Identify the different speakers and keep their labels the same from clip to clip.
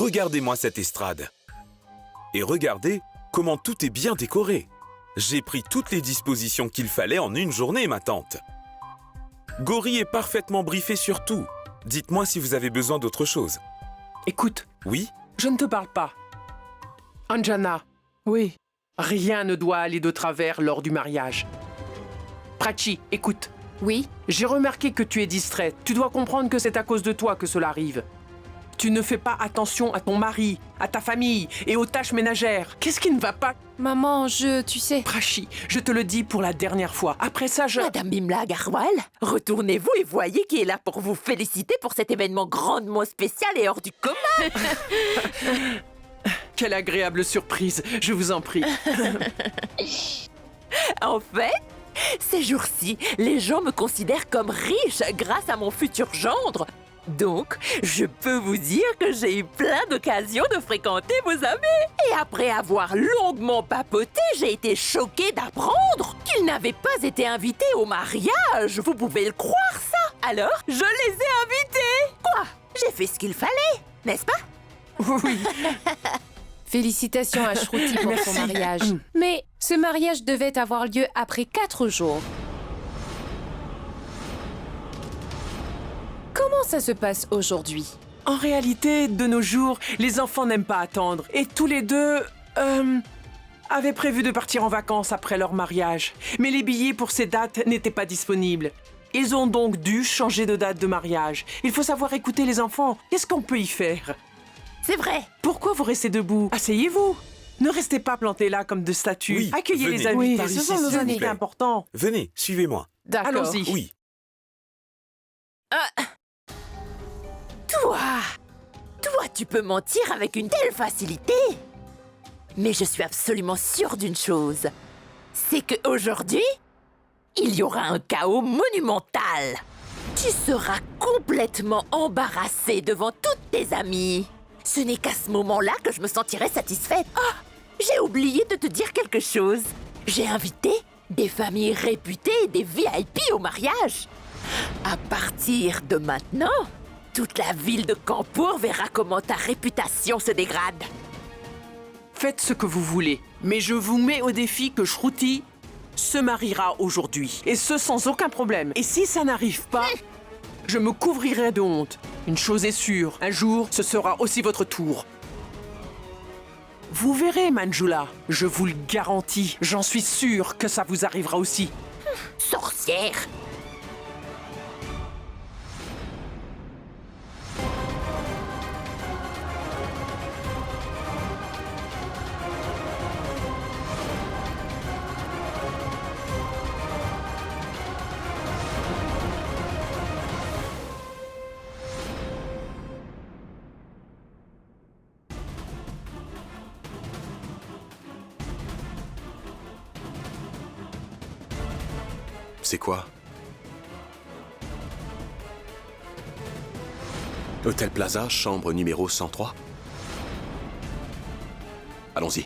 Speaker 1: Regardez-moi cette estrade. Et regardez comment tout est bien décoré. J'ai pris toutes les dispositions qu'il fallait en une journée, ma tante. Gori est parfaitement briefé sur tout. Dites-moi si vous avez besoin d'autre chose.
Speaker 2: Écoute,
Speaker 1: Oui?
Speaker 2: je ne te parle pas. Anjana, oui, rien ne doit aller de travers lors du mariage. Prachi, écoute,
Speaker 3: Oui,
Speaker 2: j'ai remarqué que tu es distraite. Tu dois comprendre que c'est à cause de toi que cela arrive. Tu ne fais pas attention à ton mari, à ta famille et aux tâches ménagères. Qu'est-ce qui ne va pas?
Speaker 3: maman, tu sais...
Speaker 2: Prachi, je te le dis pour la dernière fois. Après ça,
Speaker 4: Madame Bimla Agarwal, retournez-vous et voyez qui est là pour vous féliciter pour cet événement grandement spécial et hors du commun.
Speaker 2: Quelle agréable surprise, je vous en prie.
Speaker 4: En fait, ces jours-ci, les gens me considèrent comme riche grâce à mon futur gendre. Donc, je peux vous dire que j'ai eu plein d'occasions de fréquenter vos amis. Et après avoir longuement papoté, j'ai été choquée d'apprendre qu'ils n'avaient pas été invités au mariage. Vous pouvez le croire, ça? Alors, je les ai invités. Quoi? J'ai fait ce qu'il fallait, n'est-ce pas?
Speaker 2: Oui,
Speaker 3: Félicitations à Shruti pour son
Speaker 2: Merci.
Speaker 3: mariage. Mais ce mariage devait avoir lieu après 4 jours. Comment ça se passe aujourd'hui?
Speaker 2: en réalité, de nos jours, les enfants n'aiment pas attendre. Et tous les deux, avaient prévu de partir en vacances après leur mariage. Mais les billets pour ces dates n'étaient pas disponibles. Ils ont donc dû changer de date de mariage. Il faut savoir écouter les enfants. Qu'est-ce qu'on peut y faire?
Speaker 4: C'est vrai.
Speaker 2: Pourquoi vous restez debout? Asseyez-vous. Ne restez pas plantés là comme de statues.
Speaker 1: Oui,
Speaker 2: Accueillez
Speaker 1: venez.
Speaker 2: les invités.
Speaker 1: Par
Speaker 2: Ce
Speaker 1: ici,
Speaker 2: sont nos
Speaker 1: s'il vous
Speaker 2: invités
Speaker 1: plaît.
Speaker 2: importants.
Speaker 1: Venez, suivez-moi.
Speaker 3: D'accord.
Speaker 2: Allons-y.
Speaker 1: Oui.
Speaker 4: Toi, tu peux mentir avec une telle facilité. Mais je suis absolument sûre d'une chose. C'est qu'aujourd'hui, il y aura un chaos monumental. Tu seras complètement embarrassé devant toutes tes amies. Ce n'est qu'à ce moment-là que je me sentirai satisfaite. Ah, j'ai oublié de te dire quelque chose. J'ai invité des familles réputées et des VIP au mariage. À partir de maintenant, toute la ville de Kanpur verra comment ta réputation se dégrade.
Speaker 2: Faites ce que vous voulez, mais je vous mets au défi que Shruti se mariera aujourd'hui. Et ce, sans aucun problème. Et si ça n'arrive pas, je me couvrirai de honte. Une chose est sûre, un jour, ce sera aussi votre tour. Vous verrez, Manjula, je vous le garantis, j'en suis sûre que ça vous arrivera aussi.
Speaker 4: Sorcière!
Speaker 5: C'est quoi? Hôtel Plaza, chambre numéro 103. Allons-y.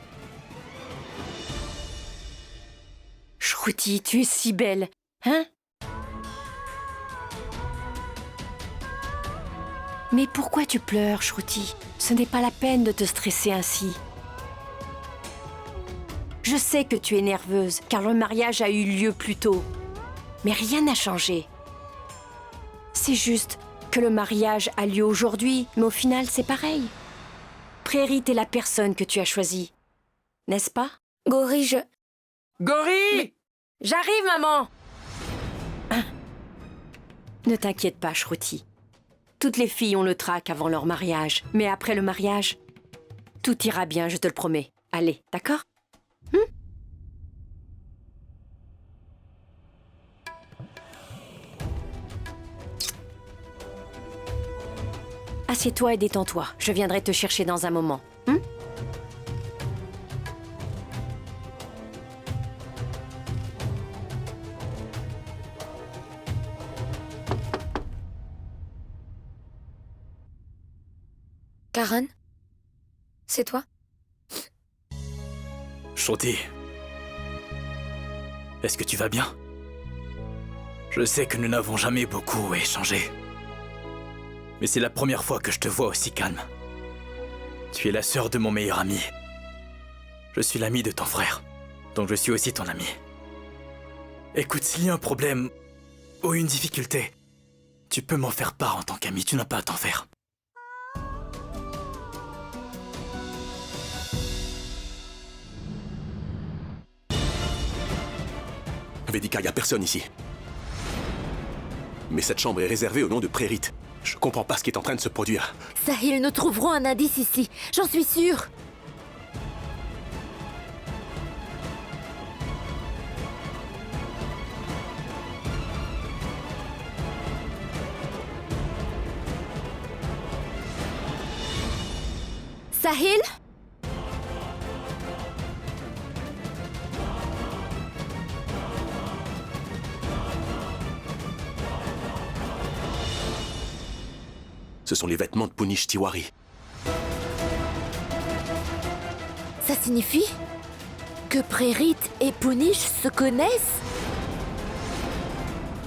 Speaker 3: Shruti, tu es si belle, hein? Mais pourquoi tu pleures, Shruti? Ce n'est pas la peine de te stresser ainsi. Je sais que tu es nerveuse, car le mariage a eu lieu plus tôt. Mais rien n'a changé. C'est juste que le mariage a lieu aujourd'hui, mais au final, c'est pareil. Prairie, t'es la personne que tu as choisie. N'est-ce pas? Gori,
Speaker 2: Gori!
Speaker 3: J'arrive, maman! Ne t'inquiète pas, Shruti. Toutes les filles ont le trac avant leur mariage. Mais après le mariage, tout ira bien, je te le promets. Allez, d'accord? Assieds-toi et détends-toi. Je viendrai te chercher dans un moment.
Speaker 6: Karan? C'est toi?
Speaker 7: Shruti, est-ce que tu vas bien? Je sais que nous n'avons jamais beaucoup échangé. Mais c'est la première fois que je te vois aussi calme. Tu es la sœur de mon meilleur ami. Je suis l'ami de ton frère, donc je suis aussi ton ami. Écoute, s'il y a un problème ou une difficulté, tu peux m'en faire part en tant qu'ami, tu n'as pas à t'en faire.
Speaker 5: Vedika, y a personne ici. Mais cette chambre est réservée au nom de Prérit. Je comprends pas ce qui est en train de se produire.
Speaker 4: Sahil, nous trouverons un indice ici, j'en suis sûre. Sahil?
Speaker 5: Ce sont les vêtements de Punish Tiwari.
Speaker 4: Ça signifie que Prérit et Punish se connaissent?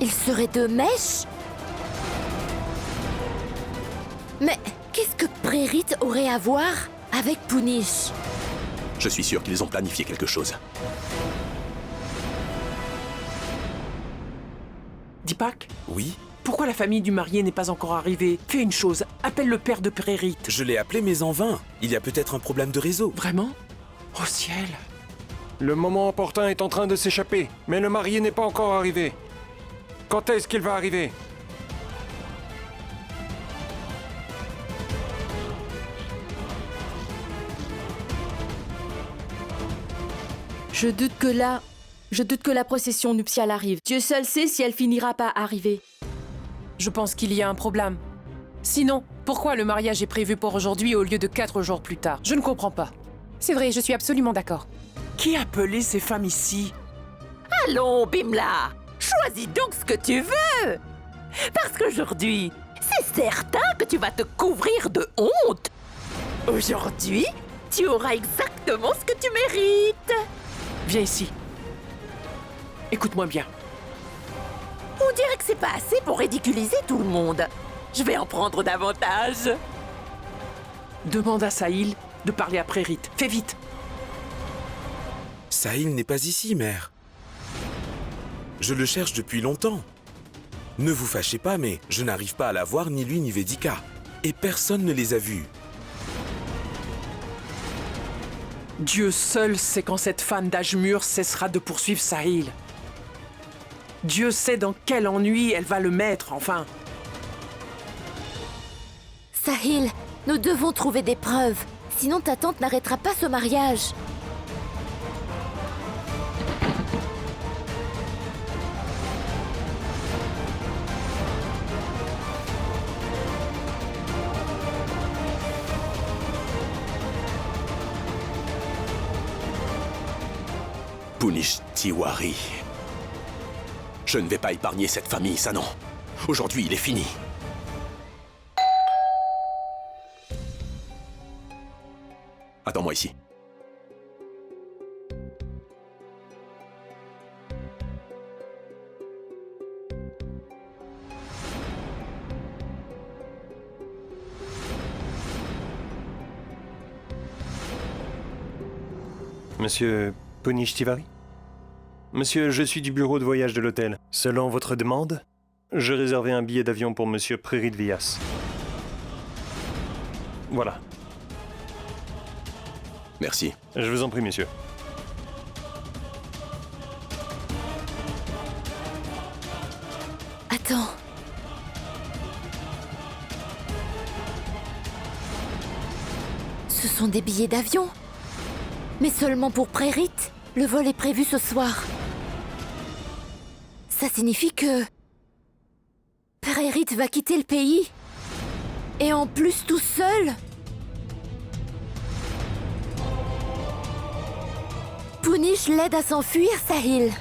Speaker 4: Ils seraient deux mèches? Mais qu'est-ce que Prérit aurait à voir avec Punish?
Speaker 5: Je suis sûr qu'ils ont planifié quelque chose.
Speaker 2: Deepak,
Speaker 1: Oui,
Speaker 2: pourquoi la famille du marié n'est pas encore arrivée? Fais une chose, appelle le père de Prérit.
Speaker 1: je l'ai appelé mais en vain. Il y a peut-être un problème de réseau.
Speaker 2: Vraiment? Au ciel!
Speaker 8: Le moment opportun est en train de s'échapper, mais le marié n'est pas encore arrivé. Quand est-ce qu'il va arriver?
Speaker 9: Je doute que la procession nuptiale arrive. Dieu seul sait si elle finira par arriver.
Speaker 2: Je pense qu'il y a un problème. Sinon, pourquoi le mariage est prévu pour aujourd'hui au lieu de 4 jours plus tard? Je ne comprends pas.
Speaker 10: C'est vrai, je suis absolument d'accord.
Speaker 2: Qui a appelé ces femmes ici?
Speaker 4: Allons, Bimla, choisis donc ce que tu veux. Parce qu'aujourd'hui, c'est certain que tu vas te couvrir de honte. Aujourd'hui, tu auras exactement ce que tu mérites.
Speaker 2: Viens ici. Écoute-moi bien.
Speaker 4: On dirait que c'est pas assez pour ridiculiser tout le monde. Je vais en prendre davantage.
Speaker 2: Demande à Sahil de parler à Prérit. Fais vite.
Speaker 1: Sahil n'est pas ici, mère. Je le cherche depuis longtemps. Ne vous fâchez pas, mais je n'arrive pas à la voir, ni lui ni Vedika. Et personne ne les a vus.
Speaker 2: Dieu seul sait quand cette femme d'âge mûr cessera de poursuivre Sahil. Dieu sait dans quel ennui elle va le mettre, enfin.
Speaker 4: Sahil, nous devons trouver des preuves. Sinon ta tante n'arrêtera pas ce mariage.
Speaker 5: Punish Tiwari. Je ne vais pas épargner cette famille, ça non. Aujourd'hui, il est fini. Attends-moi ici.
Speaker 8: Monsieur Punish Tiwari? Monsieur, je suis du bureau de voyage de l'hôtel. Selon votre demande, je réservais un billet d'avion pour Monsieur Prérit Vyas. Voilà.
Speaker 5: Merci.
Speaker 8: Je vous en prie, monsieur.
Speaker 4: Attends. Ce sont des billets d'avion. Mais seulement pour Prérit. Le vol est prévu ce soir. Ça signifie que... Prérit va quitter le pays. Et en plus tout seul. Punish l'aide à s'enfuir, Sahil.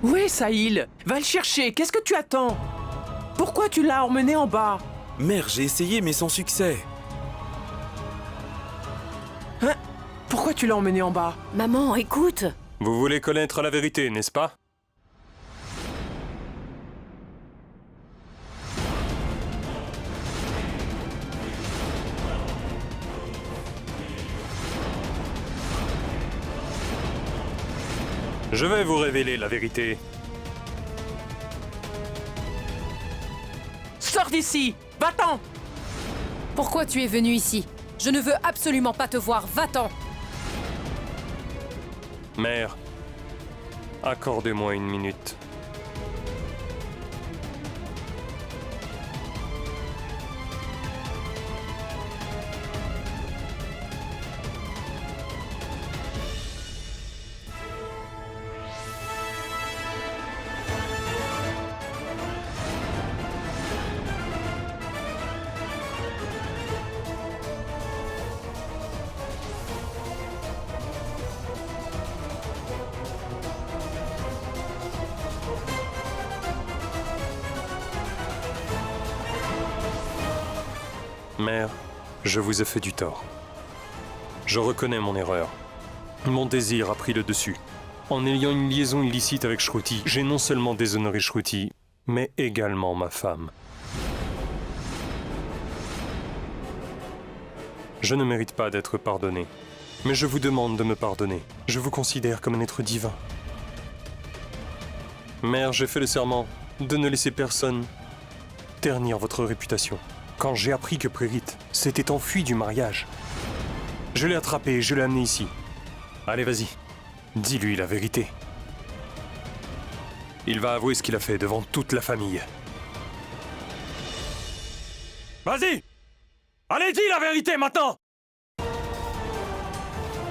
Speaker 2: Où est Sahil? Va le chercher, qu'est-ce que tu attends? Pourquoi tu l'as emmené en bas?
Speaker 1: Mère, j'ai essayé mais sans succès.
Speaker 2: Hein? Pourquoi tu l'as emmené en bas?
Speaker 3: Maman, écoute.
Speaker 8: Vous voulez connaître la vérité, n'est-ce pas? Je vais vous révéler la vérité.
Speaker 2: Sors d'ici! Va-t'en!
Speaker 10: Pourquoi tu es venu ici? Je ne veux absolument pas te voir, va-t'en!
Speaker 8: Mère, accordez-moi une minute. Mère, je vous ai fait du tort. Je reconnais mon erreur. Mon désir a pris le dessus. En ayant une liaison illicite avec Shruti, j'ai non seulement déshonoré Shruti, mais également ma femme. Je ne mérite pas d'être pardonné, mais je vous demande de me pardonner. Je vous considère comme un être divin. Mère, j'ai fait le serment de ne laisser personne ternir votre réputation. Quand j'ai appris que Prérit s'était enfui du mariage, je l'ai attrapé et je l'ai amené ici. Allez, vas-y, dis-lui la vérité. Il va avouer ce qu'il a fait devant toute la famille. Vas-y! Allez, dis la vérité maintenant!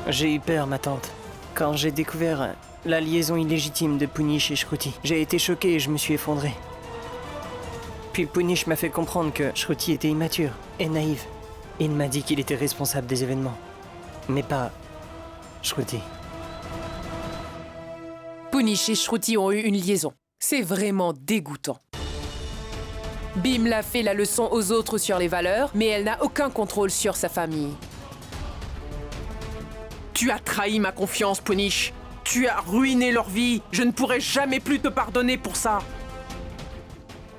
Speaker 11: J'ai eu peur, ma tante. Quand j'ai découvert la liaison illégitime de Punish et Shruti, j'ai été choqué et je me suis effondré. Puis Punish m'a fait comprendre que Shruti était immature et naïve. Il m'a dit qu'il était responsable des événements, mais pas Shruti.
Speaker 10: Punish et Shruti ont eu une liaison. C'est vraiment dégoûtant. Bim l'a fait la leçon aux autres sur les valeurs, mais elle n'a aucun contrôle sur sa famille.
Speaker 2: Tu as trahi ma confiance, Punish. Tu as ruiné leur vie. Je ne pourrai jamais plus te pardonner pour ça.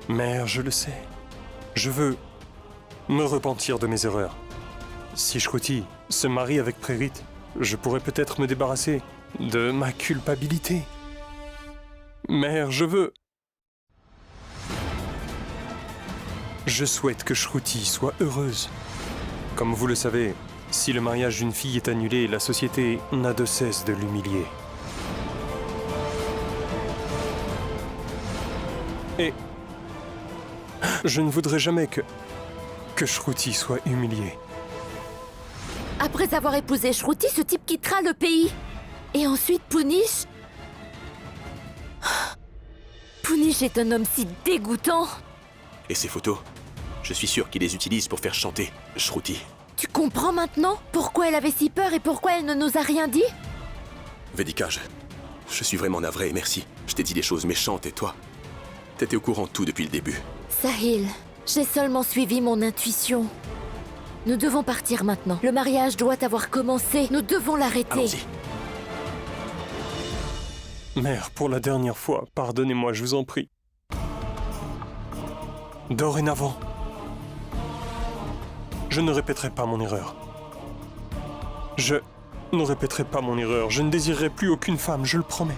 Speaker 8: Mère, je le sais. Je veux me repentir de mes erreurs. Si Shruti se marie avec Prérit, je pourrais peut-être me débarrasser de ma culpabilité. Mère, je souhaite que Shruti soit heureuse. Comme vous le savez, si le mariage d'une fille est annulé, la société n'a de cesse de l'humilier. Et je ne voudrais jamais que Shruti soit humiliée.
Speaker 4: Après avoir épousé Shruti, ce type quittera le pays. Et ensuite Punish... Punish est un homme si dégoûtant.
Speaker 5: Et ces photos, je suis sûr qu'il les utilise pour faire chanter Shruti.
Speaker 4: Tu comprends maintenant pourquoi elle avait si peur et pourquoi elle ne nous a rien dit?
Speaker 5: Vedika, je suis vraiment navré, merci. Je t'ai dit des choses méchantes et toi, t'étais au courant de tout depuis le début.
Speaker 4: Sahil, j'ai seulement suivi mon intuition. Nous devons partir maintenant. Le mariage doit avoir commencé. Nous devons l'arrêter.
Speaker 5: Allons-y.
Speaker 8: Mère, pour la dernière fois, pardonnez-moi, je vous en prie. Dorénavant, je ne répéterai pas mon erreur. Je ne répéterai pas mon erreur. Je ne désirerai plus aucune femme, je le promets.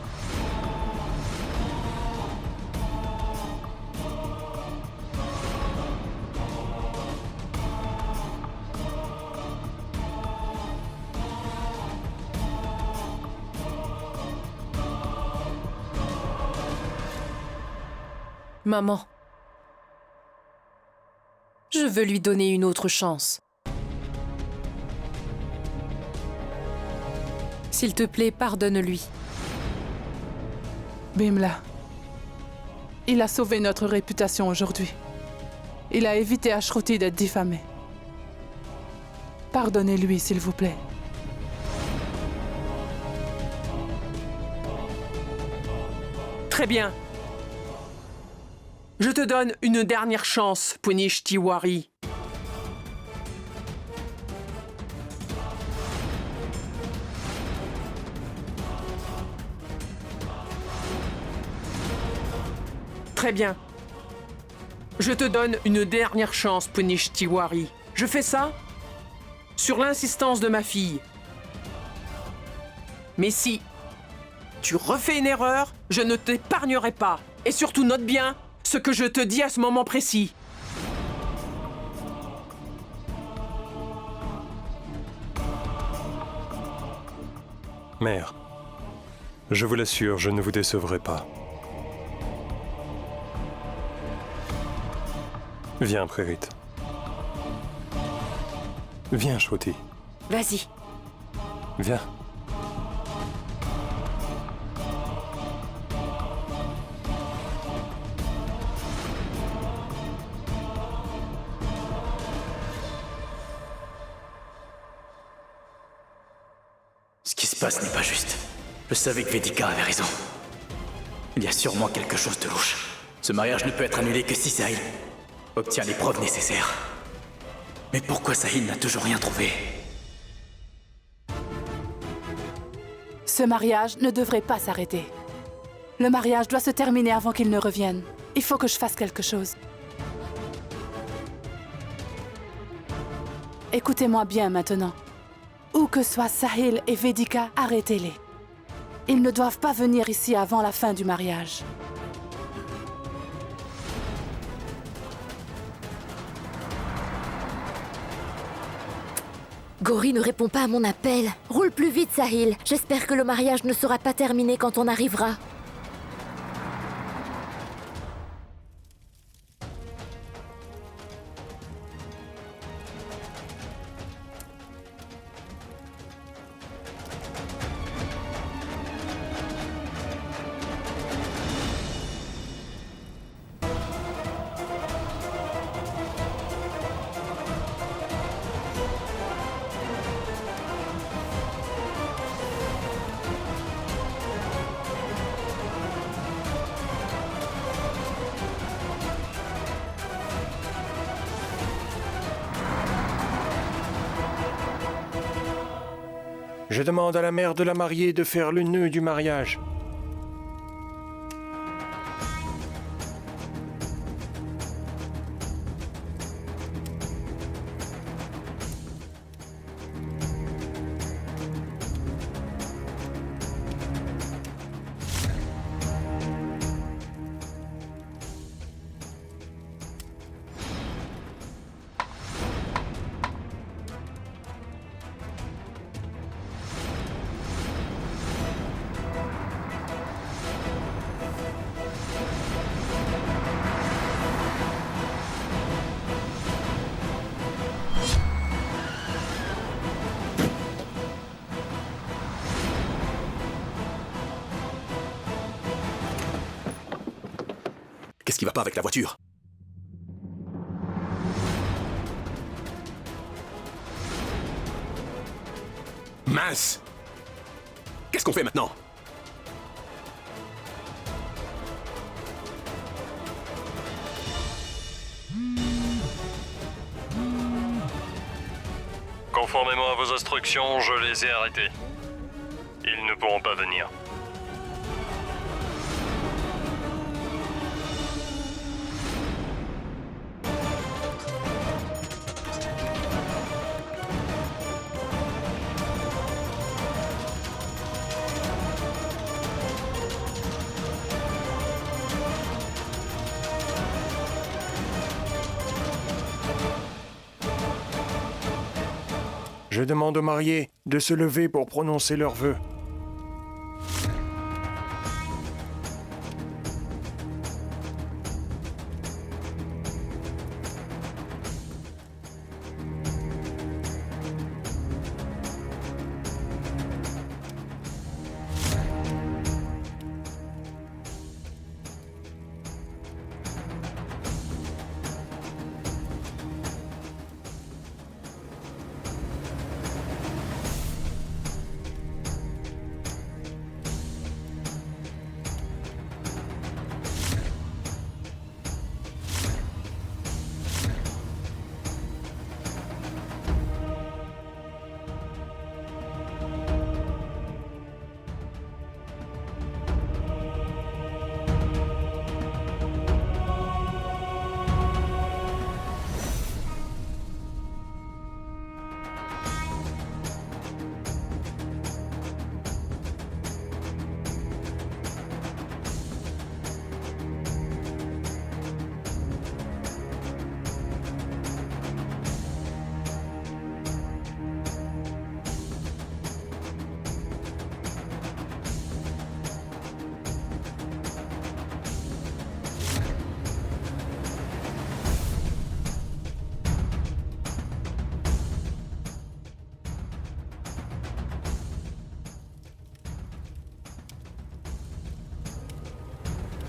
Speaker 10: Maman, je veux lui donner une autre chance. S'il te plaît, pardonne-lui.
Speaker 12: Bimla, il a sauvé notre réputation aujourd'hui. Il a évité à Shruti d'être diffamé. Pardonnez-lui, s'il vous plaît.
Speaker 2: Très bien. Je te donne une dernière chance, Punish Tiwari. Très bien. Je te donne une dernière chance, Punish Tiwari. Je fais ça sur l'insistance de ma fille. Mais si tu refais une erreur, je ne t'épargnerai pas. Et surtout, note bien ce que je te dis à ce moment précis.
Speaker 8: Mère, je vous l'assure, je ne vous décevrai pas. Viens, Prérit. Viens, Shruti.
Speaker 3: Vas-y.
Speaker 8: Viens.
Speaker 7: Ce qui se passe n'est pas juste. Je savais que Vedika avait raison. Il y a sûrement quelque chose de louche. Ce mariage ne peut être annulé que si Sahil obtient les preuves nécessaires. Mais pourquoi Sahil n'a toujours rien trouvé?
Speaker 12: Ce mariage ne devrait pas s'arrêter. Le mariage doit se terminer avant qu'il ne revienne. Il faut que je fasse quelque chose. Écoutez-moi bien maintenant. Où que soient Sahil et Vedika, arrêtez-les. Ils ne doivent pas venir ici avant la fin du mariage.
Speaker 4: Gauri ne répond pas à mon appel. Roule plus vite, Sahil. J'espère que le mariage ne sera pas terminé quand on arrivera.
Speaker 13: Je demande à la mère de la mariée de faire le nœud du mariage.
Speaker 5: Qu'est-ce qui va pas avec la voiture? Mince! Qu'est-ce qu'on fait maintenant?
Speaker 8: Conformément à vos instructions, je les ai arrêtés. Ils ne pourront pas venir.
Speaker 13: Je demande aux mariés de se lever pour prononcer leurs vœux.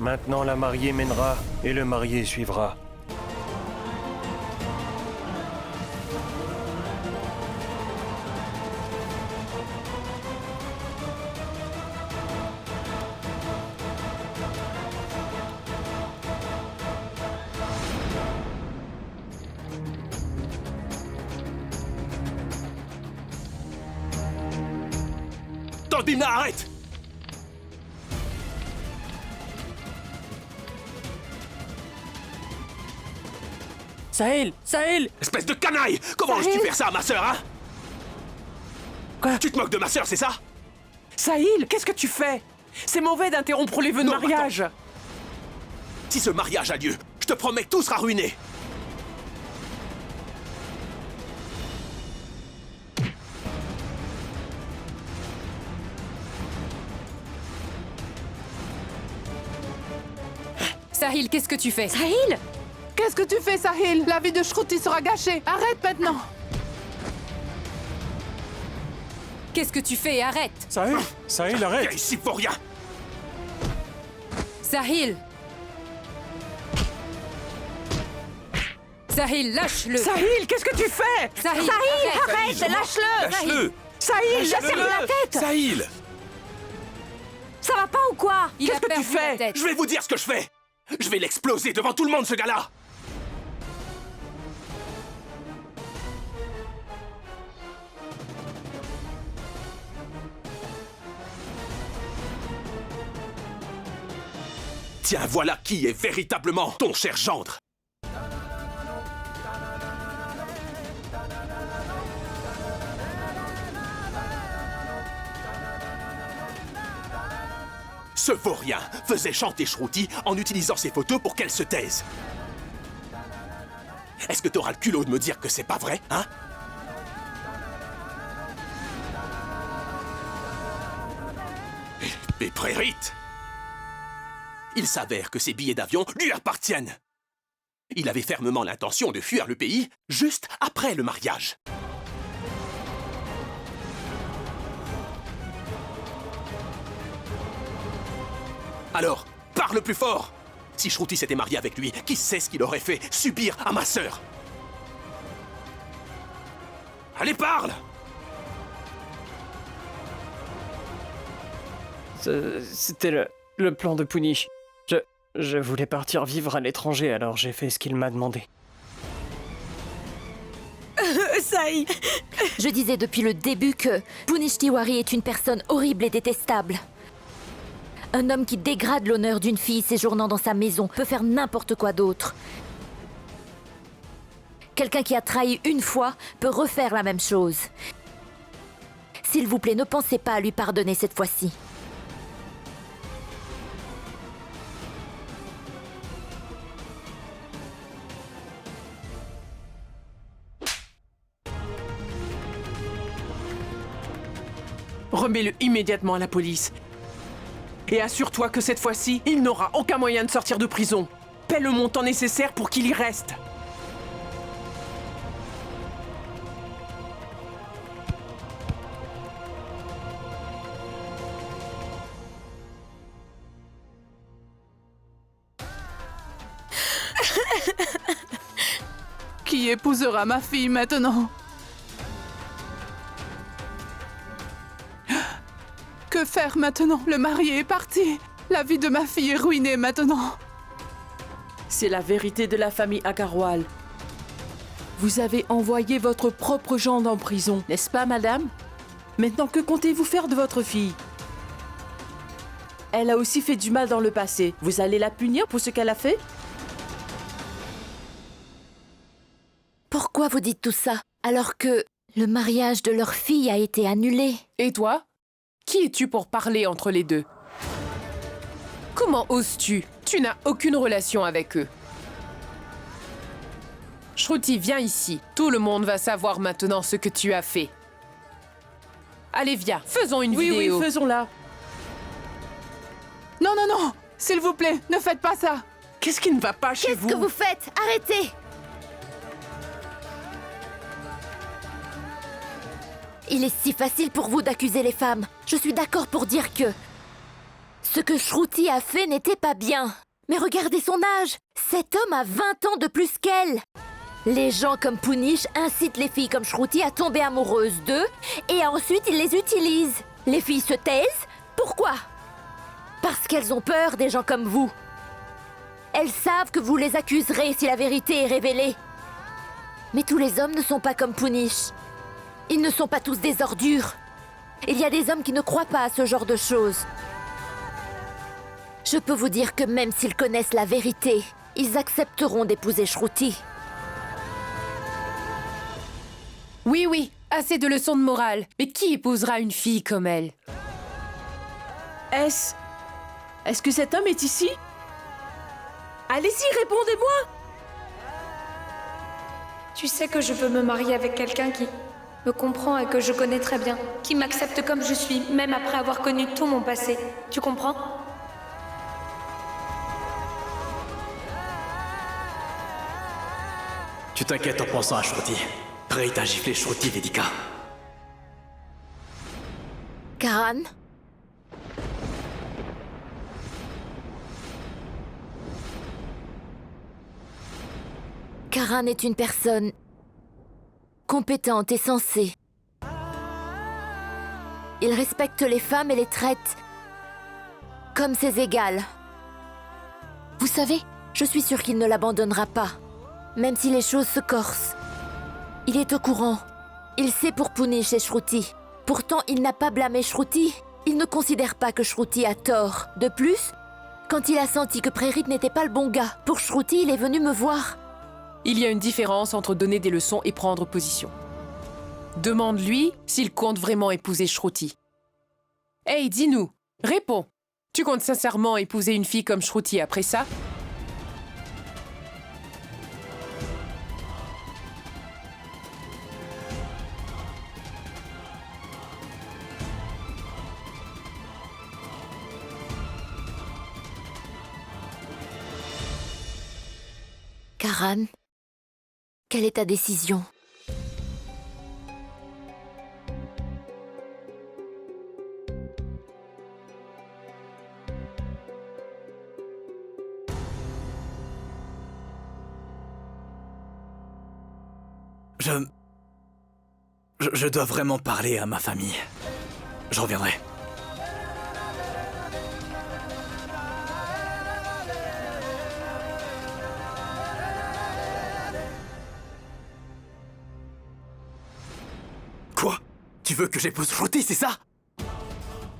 Speaker 13: Maintenant, la mariée mènera et le marié suivra.
Speaker 5: Bimla, arrête!
Speaker 11: Sahil! Sahil!
Speaker 5: Espèce de canaille! Comment oses-tu faire ça à ma sœur, hein?
Speaker 11: Quoi?
Speaker 5: Tu te moques de ma sœur, c'est ça?
Speaker 2: Sahil, qu'est-ce que tu fais? C'est mauvais d'interrompre les vœux de mariage.
Speaker 5: Attends. Si ce mariage a lieu, je te promets que tout sera ruiné.
Speaker 10: Sahil, qu'est-ce que tu fais?
Speaker 3: Sahil!
Speaker 12: Qu'est-ce que tu fais, Sahil? La vie de Shruti sera gâchée. Arrête maintenant.
Speaker 10: Qu'est-ce que tu fais? Arrête!
Speaker 8: Sahil! Sahil, arrête!
Speaker 5: Viens ici pour rien!
Speaker 10: Sahil! Sahil, lâche-le!
Speaker 2: Sahil, qu'est-ce que tu fais?
Speaker 10: Sahil,
Speaker 3: Arrête, lâche-le!
Speaker 1: Lâche-le!
Speaker 2: Sahil,
Speaker 3: Laisse-lui la tête!
Speaker 1: Sahil!
Speaker 3: Ça va pas ou quoi?
Speaker 10: Il a
Speaker 2: Qu'est-ce que tu
Speaker 10: perdu la
Speaker 2: fais?
Speaker 10: tête.
Speaker 5: Je vais vous dire ce que je fais! Je vais l'exploser devant tout le monde, ce gars-là! Tiens, voilà qui est véritablement ton cher gendre! Ce vaurien faisait chanter Shruti en utilisant ses photos pour qu'elle se taise. Est-ce que t'auras le culot de me dire que c'est pas vrai, hein? Et Prérit! Il s'avère que ces billets d'avion lui appartiennent. Il avait fermement l'intention de fuir le pays juste après le mariage. Alors, parle plus fort! Si Shruti s'était marié avec lui, qui sait ce qu'il aurait fait subir à ma sœur? Allez, parle!
Speaker 11: C'était le plan de Punish. Je voulais partir vivre à l'étranger, alors j'ai fait ce qu'il m'a demandé.
Speaker 3: Sahil!
Speaker 4: Je disais depuis le début que Punish Tiwari est une personne horrible et détestable. Un homme qui dégrade l'honneur d'une fille séjournant dans sa maison peut faire n'importe quoi d'autre. Quelqu'un qui a trahi une fois peut refaire la même chose. S'il vous plaît, ne pensez pas à lui pardonner cette fois-ci.
Speaker 2: Remets-le immédiatement à la police. Et assure-toi que cette fois-ci, il n'aura aucun moyen de sortir de prison. Paie le montant nécessaire pour qu'il y reste.
Speaker 12: Qui épousera ma fille maintenant? Que faire maintenant? Le mari est parti. La vie de ma fille est ruinée maintenant.
Speaker 9: C'est la vérité de la famille Agarwal. Vous avez envoyé votre propre gendre en prison, n'est-ce pas, madame? Maintenant, que comptez-vous faire de votre fille? Elle a aussi fait du mal dans le passé. Vous allez la punir pour ce qu'elle a fait?
Speaker 4: Pourquoi vous dites tout ça alors que le mariage de leur fille a été annulé?
Speaker 10: Et toi? Qui es-tu pour parler entre les deux? Comment oses-tu? Tu n'as aucune relation avec eux. Shruti, viens ici. Tout le monde va savoir maintenant ce que tu as fait. Allez, viens, faisons une vidéo.
Speaker 9: Oui, faisons-la.
Speaker 12: Non, non, non! S'il vous plaît, ne faites pas ça!
Speaker 2: Qu'est-ce qui ne va pas chez vous?
Speaker 4: Qu'est-ce que vous faites? Arrêtez! Il est si facile pour vous d'accuser les femmes. Je suis d'accord pour dire que Ce que Shruti a fait n'était pas bien. Mais regardez son âge. Cet homme a 20 ans de plus qu'elle. Les gens comme Punish incitent les filles comme Shruti à tomber amoureuses d'eux et ensuite ils les utilisent. Les filles se taisent. Pourquoi? Parce qu'elles ont peur des gens comme vous. Elles savent que vous les accuserez si la vérité est révélée. Mais tous les hommes ne sont pas comme Punish. Ils ne sont pas tous des ordures. Il y a des hommes qui ne croient pas à ce genre de choses. Je peux vous dire que même s'ils connaissent la vérité, ils accepteront d'épouser Shruti.
Speaker 10: Oui, oui, assez de leçons de morale. Mais qui épousera une fille comme elle?
Speaker 9: Est-ce que cet homme est ici? Allez-y, répondez-moi!
Speaker 6: Tu sais que je veux me marier avec quelqu'un qui me comprend et que je connais très bien, qui m'accepte comme je suis, même après avoir connu tout mon passé. Tu comprends?
Speaker 7: Tu t'inquiètes en pensant à Shruti. Prêt à gifler Shruti, Vedika.
Speaker 4: Karan? Karan est une personne compétente et sensée. Il respecte les femmes et les traite comme ses égales. Vous savez, je suis sûre qu'il ne l'abandonnera pas, même si les choses se corsent. Il est au courant. Il sait pour Punish et Shruti. Pourtant, il n'a pas blâmé Shruti. Il ne considère pas que Shruti a tort. De plus, quand il a senti que Prerit n'était pas le bon gars, pour Shruti, il est venu me voir.
Speaker 10: Il y a une différence entre donner des leçons et prendre position. Demande-lui s'il compte vraiment épouser Shruti. Hey, dis-nous, réponds. Tu comptes sincèrement épouser une fille comme Shruti après ça?
Speaker 4: Karan, quelle est ta décision?
Speaker 7: Je dois vraiment parler à ma famille. Je reviendrai. Quoi? Tu veux que j'épouse Shruti, c'est ça?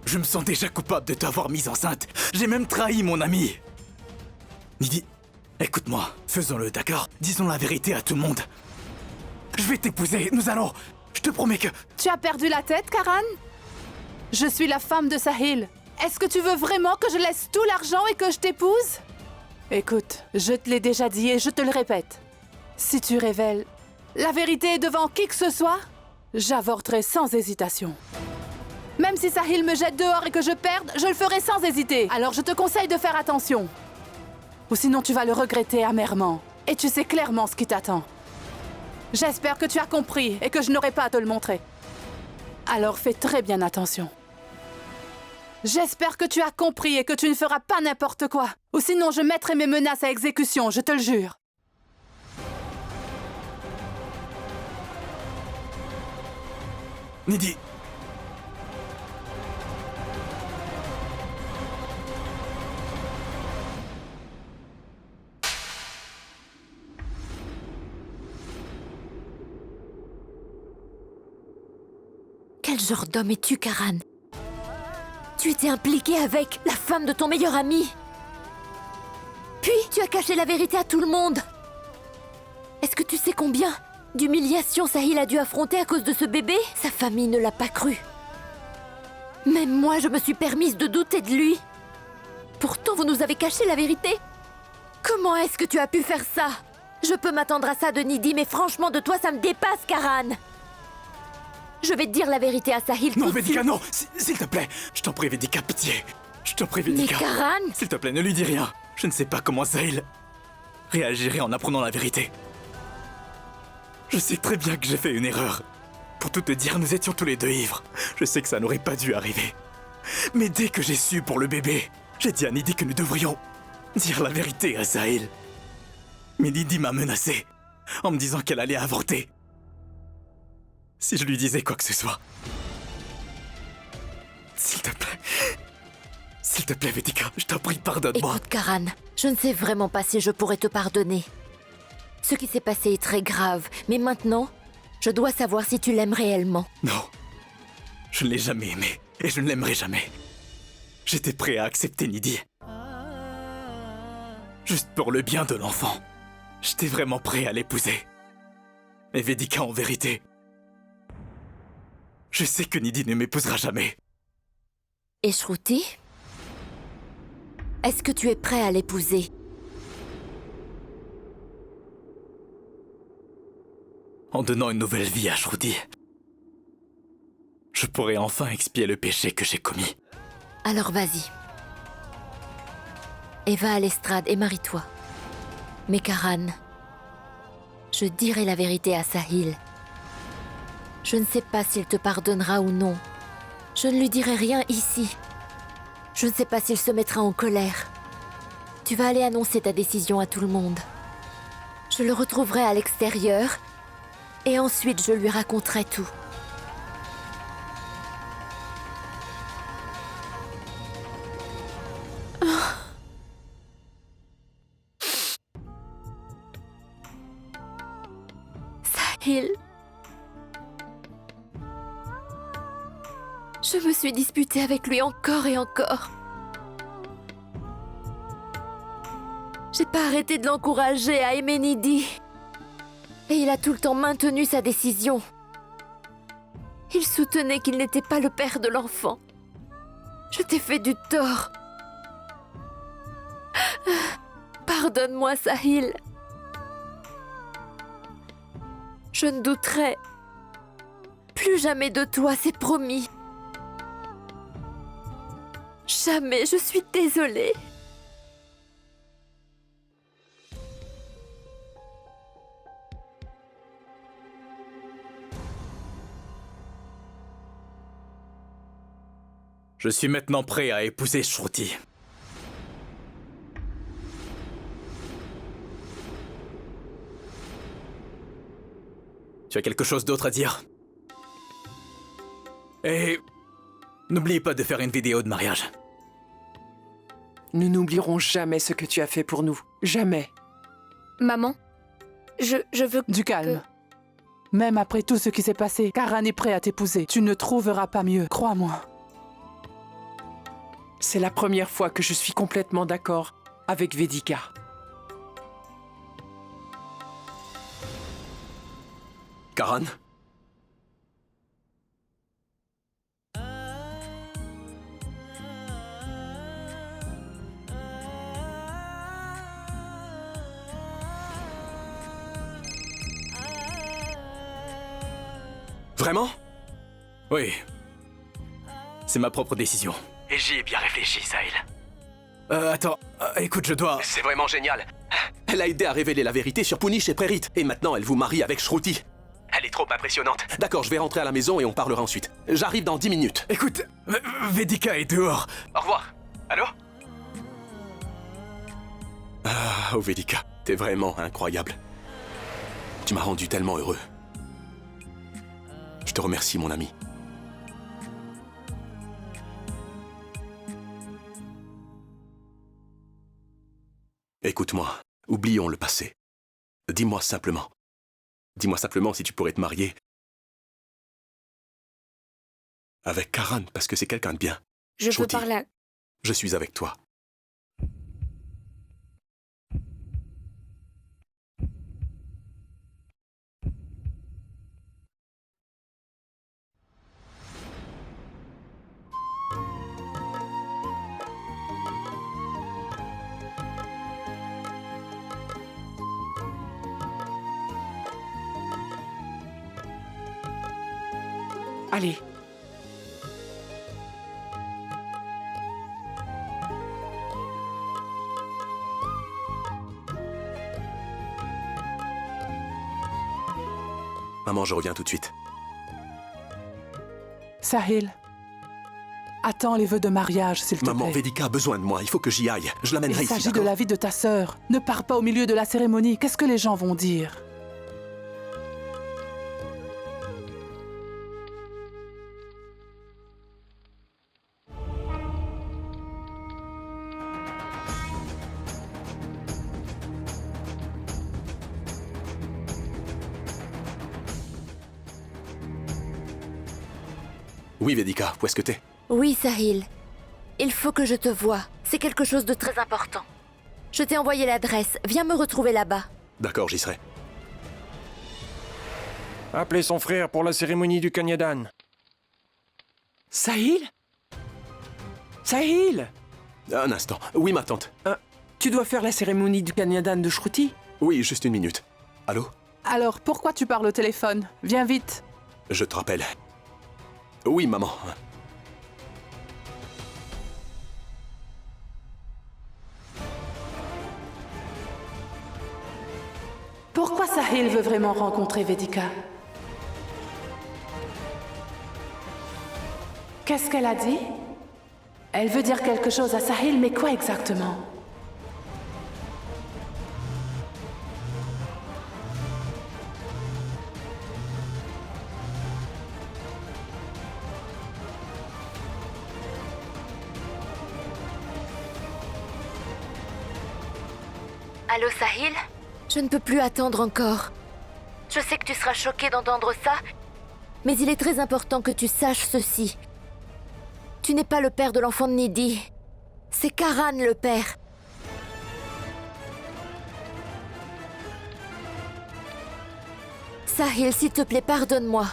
Speaker 7: Je me sens déjà coupable de t'avoir mise enceinte. J'ai même trahi mon ami. Nidhi, écoute-moi, faisons-le, d'accord? Disons la vérité à tout le monde. Je vais t'épouser, nous allons... Je te promets que...
Speaker 12: Tu as perdu la tête, Karan? Je suis la femme de Sahil. Est-ce que tu veux vraiment que je laisse tout l'argent et que je t'épouse? Écoute, je te l'ai déjà dit et je te le répète. Si tu révèles la vérité devant qui que ce soit, j'avorterai sans hésitation. Même si Sahil me jette dehors et que je perde, je le ferai sans hésiter. Alors je te conseille de faire attention. Ou sinon tu vas le regretter amèrement. Et tu sais clairement ce qui t'attend. J'espère que tu as compris et que je n'aurai pas à te le montrer. Alors fais très bien attention. J'espère que tu as compris et que tu ne feras pas n'importe quoi. Ou sinon je mettrai mes menaces à exécution, je te le jure.
Speaker 7: Nidhi.
Speaker 4: Quel genre d'homme es-tu, Karan? Tu étais impliqué avec la femme de ton meilleur ami. Puis, tu as caché la vérité à tout le monde. Est-ce que tu sais combien d'humiliations Sahil a dû affronter à cause de ce bébé? Sa famille ne l'a pas cru. Même moi, je me suis permise de douter de lui. Pourtant, vous nous avez caché la vérité. Comment est-ce que tu as pu faire ça? Je peux m'attendre à ça de Nidhi, mais franchement, de toi, ça me dépasse, Karan. Je vais te dire la vérité à Sahil.
Speaker 7: Non, Vedika, non! S'il te plaît! Je t'en prie, Vedika, pitié! Je t'en prie, Vedika!
Speaker 4: Mais Karan!
Speaker 7: S'il te plaît, ne lui dis rien! Je ne sais pas comment Sahil réagirait en apprenant la vérité. Je sais très bien que j'ai fait une erreur. Pour tout te dire, nous étions tous les deux ivres. Je sais que ça n'aurait pas dû arriver. Mais dès que j'ai su pour le bébé, J'ai dit à Nidhi que nous devrions dire la vérité à Sahil. Mais Nidhi m'a menacé en me disant qu'elle allait avorter si je lui disais quoi que ce soit. S'il te plaît, Vedika, je t'en prie, pardonne-moi.
Speaker 4: Écoute, Karan, je ne sais vraiment pas si je pourrais te pardonner. Ce qui s'est passé est très grave, mais maintenant, je dois savoir si tu l'aimes réellement.
Speaker 7: Non, je ne l'ai jamais aimée et je ne l'aimerai jamais. J'étais prêt à accepter Nidhi. Juste pour le bien de l'enfant. J'étais vraiment prêt à l'épouser. Mais Vedika, en vérité, je sais que Nidhi ne m'épousera jamais.
Speaker 4: Et Shruti? Est-ce que tu es prêt à l'épouser?
Speaker 7: En donnant une nouvelle vie à Shruti, je pourrai enfin expier le péché que j'ai commis.
Speaker 4: Alors vas-y. Et va à l'estrade et marie-toi. Mais Karan, je dirai la vérité à Sahil. Je ne sais pas s'il te pardonnera ou non. Je ne lui dirai rien ici. Je ne sais pas s'il se mettra en colère. Tu vas aller annoncer ta décision à tout le monde. Je le retrouverai à l'extérieur et ensuite je lui raconterai tout. Sahil. Je me suis disputée avec lui encore et encore. J'ai pas arrêté de l'encourager à aimer Nidhi. Et il a tout le temps maintenu sa décision. Il soutenait qu'il n'était pas le père de l'enfant. Je t'ai fait du tort. Pardonne-moi, Sahil. Je ne douterai plus jamais de toi, c'est promis. Jamais, je suis désolée.
Speaker 7: Je suis maintenant prêt à épouser Shruti. Tu as quelque chose d'autre à dire? Et n'oublie pas de faire une vidéo de mariage.
Speaker 2: Nous n'oublierons jamais ce que tu as fait pour nous. Jamais.
Speaker 6: Maman, je veux...
Speaker 12: Du calme. Même après tout ce qui s'est passé, Karan est prêt à t'épouser. Tu ne trouveras pas mieux, crois-moi.
Speaker 2: C'est la première fois que je suis complètement d'accord avec Vedika.
Speaker 5: Karan? Vraiment?
Speaker 7: Oui. C'est ma propre décision. Et j'y ai bien réfléchi, Sahil. Attends, écoute, je dois...
Speaker 5: C'est vraiment génial. Elle a aidé à révéler la vérité sur Punish et Prerit. Et maintenant, elle vous marie avec Shruti. Elle est trop impressionnante. D'accord, je vais rentrer à la maison et on parlera ensuite. J'arrive dans 10 minutes.
Speaker 7: Écoute, Vedika est dehors.
Speaker 5: Au revoir. Allô? Ah, oh Vedika, t'es vraiment incroyable. Tu m'as rendu tellement heureux. Je te remercie, mon ami. Écoute-moi, oublions le passé. Dis-moi simplement si tu pourrais te marier avec Karan, parce que c'est quelqu'un de bien.
Speaker 6: Je peux
Speaker 5: Shruti,
Speaker 6: parler à...
Speaker 5: je suis avec toi.
Speaker 2: Allez.
Speaker 5: Maman, je reviens tout de suite.
Speaker 12: Sahil, Attends les vœux de mariage, s'il te plaît.
Speaker 5: Maman, Vedika a besoin de moi. Il faut que j'y aille. Je l'amènerai
Speaker 12: Il
Speaker 5: ici,
Speaker 12: s'agit de
Speaker 5: d'accord?
Speaker 12: la vie de ta sœur. Ne pars pas au milieu de la cérémonie. Qu'est-ce que les gens vont dire?
Speaker 5: Oui, Vedika, où est-ce que t'es?
Speaker 4: Oui, Sahil. Il faut que je te voie. C'est quelque chose de très important. Je t'ai envoyé l'adresse. Viens me retrouver là-bas.
Speaker 5: D'accord, j'y serai.
Speaker 13: Appelez son frère pour la cérémonie du Kanyadan.
Speaker 2: Sahil? Sahil?
Speaker 5: Un instant. Oui, ma tante.
Speaker 2: Tu dois faire la cérémonie du Kanyadan de Shruti?
Speaker 5: Oui, juste une minute. Allô?
Speaker 12: Alors, pourquoi tu parles au téléphone? Viens vite.
Speaker 5: Je te rappelle. Oui, maman.
Speaker 12: Pourquoi Sahil veut vraiment rencontrer Vedika? Qu'est-ce qu'elle a dit? Elle veut dire quelque chose à Sahil, mais quoi exactement?
Speaker 4: Allô, Sahil? Je ne peux plus attendre encore. Je sais que tu seras choqué d'entendre ça, mais il est très important que tu saches ceci. Tu n'es pas le père de l'enfant de Nidhi. C'est Karan le père. Sahil, s'il te plaît, pardonne-moi.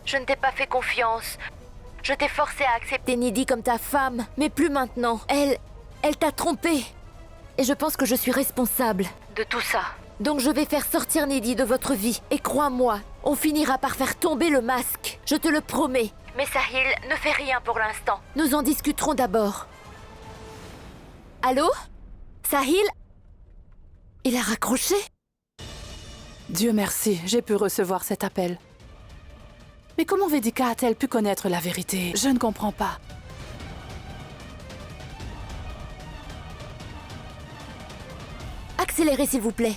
Speaker 4: Je ne t'ai pas fait confiance. Je t'ai forcé à accepter Nidhi comme ta femme, mais plus maintenant. Elle t'a trompé. Et je pense que je suis responsable de tout ça. Donc je vais faire sortir Nidhi de votre vie. Et crois-moi, on finira par faire tomber le masque. Je te le promets. Mais Sahil, ne fais rien pour l'instant. Nous en discuterons d'abord. Allô? Sahil? Il a raccroché?
Speaker 12: Dieu merci, j'ai pu recevoir cet appel. Mais comment Vedika a-t-elle pu connaître la vérité? Je ne comprends pas.
Speaker 4: Accélérez, s'il vous plaît.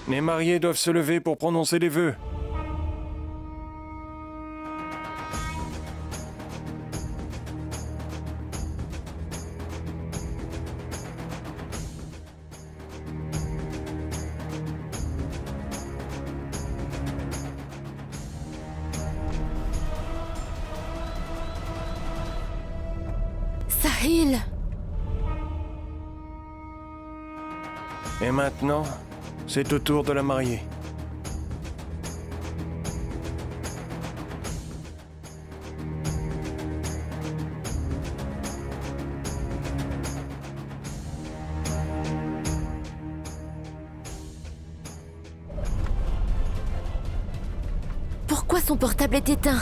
Speaker 13: Les mariés doivent se lever pour prononcer les vœux.
Speaker 4: Sahil!
Speaker 13: Et maintenant, c'est au tour de la mariée.
Speaker 4: Pourquoi son portable est éteint?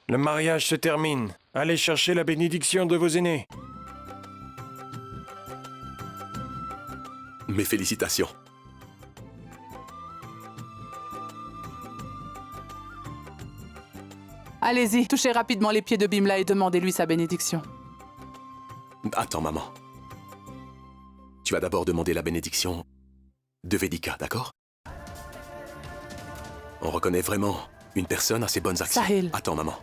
Speaker 13: Le mariage se termine. Allez chercher la bénédiction de vos aînés.
Speaker 5: Mes félicitations.
Speaker 12: Allez-y, touchez rapidement les pieds de Bimla et demandez-lui sa bénédiction.
Speaker 5: Attends, maman. Tu vas d'abord demander la bénédiction de Vedika, d'accord? On reconnaît vraiment une personne à ses bonnes actions.
Speaker 12: Sahil.
Speaker 5: Attends, maman.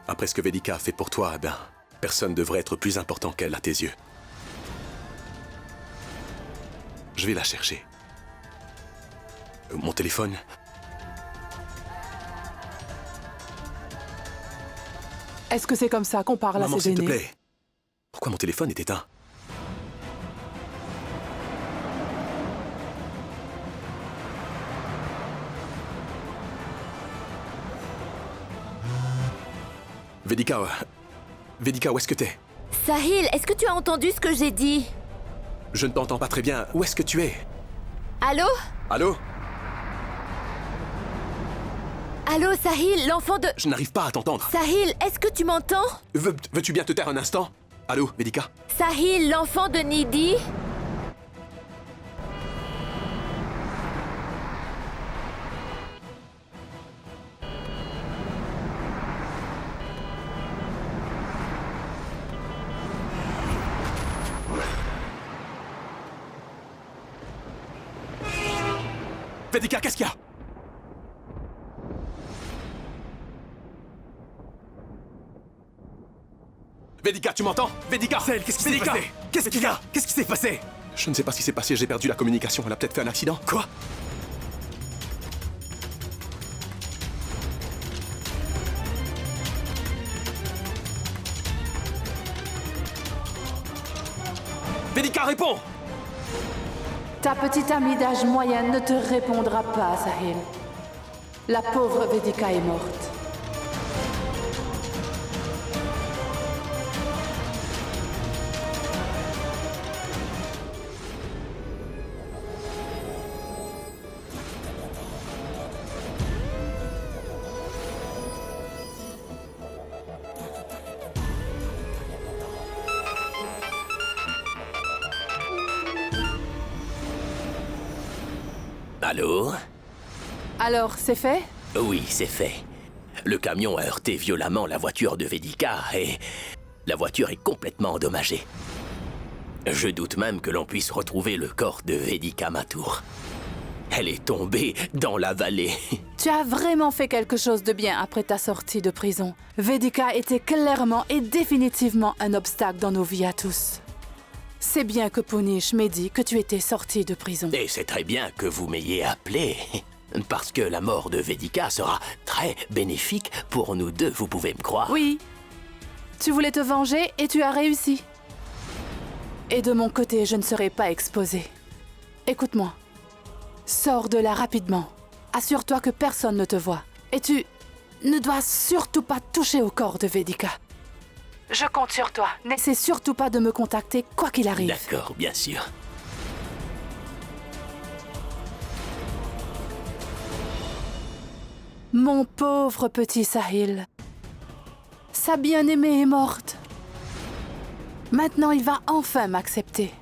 Speaker 5: Après ce que Vedika a fait pour toi, eh bien, personne ne devrait être plus important qu'elle à tes yeux. Je vais la chercher. Mon téléphone.
Speaker 12: Est-ce que c'est comme ça qu'on parle
Speaker 5: Maman,
Speaker 12: à ses
Speaker 5: s'il te
Speaker 12: aînés?
Speaker 5: plaît. Pourquoi mon téléphone est éteint? Vedika, Vedika, où est-ce que t'es?
Speaker 4: Sahil, est-ce que tu as entendu ce que j'ai dit?
Speaker 5: Je ne t'entends pas très bien. Où est-ce que tu es?
Speaker 4: Allô?
Speaker 5: Allô?
Speaker 4: Allô, Sahil, l'enfant de...
Speaker 5: Je n'arrive pas à t'entendre.
Speaker 4: Sahil, est-ce que tu m'entends?
Speaker 5: Veux-tu bien te taire un instant? Allô, Vedika?
Speaker 4: Sahil, l'enfant de Nidhi?
Speaker 5: Vedika, qu'est-ce qu'il y a? Vedika, tu m'entends? Vedika!
Speaker 7: Sahil, qu'est-ce qui s'est passé? Qu'est-ce qu'il y a? Qu'est-ce qui s'est passé?
Speaker 5: Je ne sais pas ce qui s'est passé, j'ai perdu la communication. Elle a peut-être fait un accident.
Speaker 7: Quoi?
Speaker 5: Vedika, réponds!
Speaker 12: Ta petite amie d'âge moyen ne te répondra pas, Sahil. La pauvre Vedika est morte.
Speaker 14: Allô?
Speaker 12: Alors, c'est fait?
Speaker 14: Oui, c'est fait. Le camion a heurté violemment la voiture de Vedika et la voiture est complètement endommagée. Je doute même que l'on puisse retrouver le corps de Vedika Mathur. Elle est tombée dans la vallée.
Speaker 12: Tu as vraiment fait quelque chose de bien après ta sortie de prison. Vedika était clairement et définitivement un obstacle dans nos vies à tous. C'est bien que Punish m'ait dit que tu étais sorti de prison.
Speaker 14: Et c'est très bien que vous m'ayez appelé, parce que la mort de Vedika sera très bénéfique pour nous deux, vous pouvez me croire.
Speaker 12: Oui. Tu voulais te venger et tu as réussi. Et de mon côté, je ne serai pas exposée. Écoute-moi. Sors de là rapidement. Assure-toi que personne ne te voit. Et tu ne dois surtout pas toucher au corps de Vedika. Je compte sur toi. N'essaie surtout pas de me contacter, quoi qu'il arrive.
Speaker 14: D'accord, bien sûr.
Speaker 12: Mon pauvre petit Sahil. Sa bien-aimée est morte. Maintenant, il va enfin m'accepter.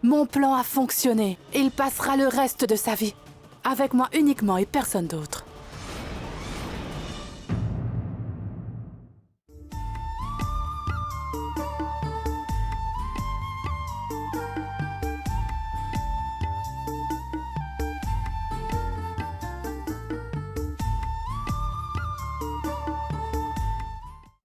Speaker 12: Mon plan a fonctionné et il passera le reste de sa vie. Avec moi uniquement et personne d'autre.